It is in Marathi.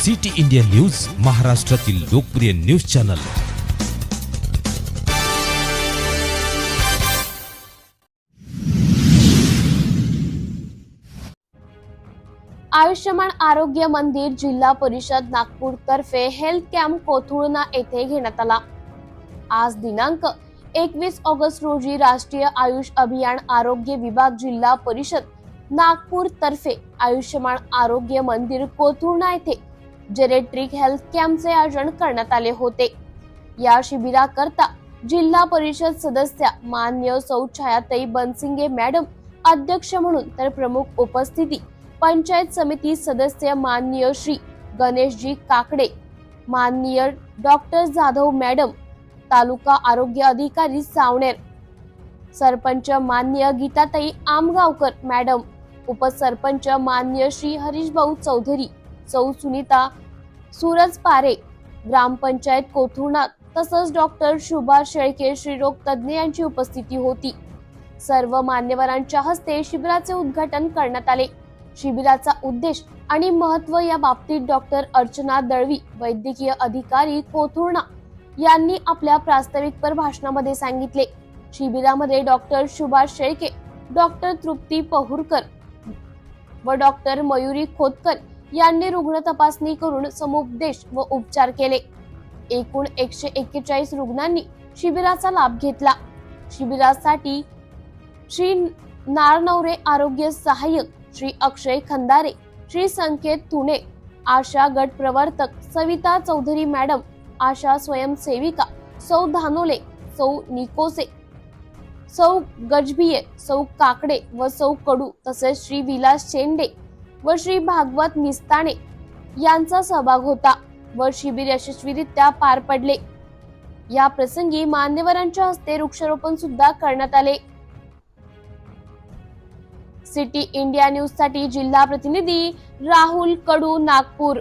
सिटी इंडिया न्यूज, महाराष्ट्रातील लोकप्रिय न्यूज चॅनल। आयुष्यमान आरोग्य मंदिर जिल्हा परिषद नागपूर तर्फे हेल्थ कॅम्प कोथुळणा येथे घेण्यात आला। आज दिनांक 21 ऑगस्ट रोजी राष्ट्रीय आयुष अभियान आरोग्य विभाग जिल्हा परिषद नागपूर तर्फे आयुष्यमान आरोग्य मंदिर कोथुळणा येथे जेरेट्रिक हेल्थ कॅम्पचे आयोजन करण्यात आले होते। या शिबिराकरता जिल्हा परिषद सदस्य माननीय सौ छायाताई बनसिंगे मॅडम अध्यक्ष म्हणून तर प्रमुख उपस्थिती पंचायत समिती सदस्य माननीय श्री गणेशजी काकडे, माननीय डॉक्टर जाधव मॅडम, तालुका आरोग्य अधिकारी सावनेर, सरपंच माननीय गीताताई आमगावकर मॅडम, उपसरपंच माननीय श्री हरीश भाऊ चौधरी, सौ सुनीता सूरज पारे, ग्रामपंचायत कोथुळणा तसंच डॉक्टर सुभाष शेळके श्रीरोग तज्ञ यांची उपस्थिती होती। सर्व मान्यवरांच्या हस्ते शिबिराचे उद्घाटन करण्यात आले। शिबिराचा उद्देश आणि महत्त्व या बाबतीत डॉक्टर अर्चना दळवी, वैद्यकीय अधिकारी कोथुळणा यांनी आपल्या प्रास्ताविकपर भाषणामध्ये सांगितले। शिबिरामध्ये डॉक्टर सुभाष शेळके, डॉक्टर तृप्ती पहुरकर व डॉक्टर मयुरी खोतकर यांनी रुग्ण तपासणी करून समुपदेश व उपचार केले। एकूण 141 रुग्णांनी शिबिराचा लाभ घेतला। शिबिरासाठी श्री नारनवरे आरोग्य सहाय्यक, श्री अक्षय खंदारे, श्री संकेत तुणे, आशा गट प्रवर्तक सविता चौधरी मॅडम, आशा स्वयंसेविका सौ धानोले, सौ निकोसे, सौ गजभिये, सौ काकडे व सौ कडू तसेच श्री विलास शेंडे व श्री भागवत मिस्ताने यांचा सहभाग होता व शिबिर यशस्वीरित्या पार पडले। या प्रसंगी मान्यवरांच्या हस्ते वृक्षारोपण सुद्धा करण्यात आले। सिटी इंडिया न्यूज साठी जिल्हा प्रतिनिधी राहुल कडू, नागपूर।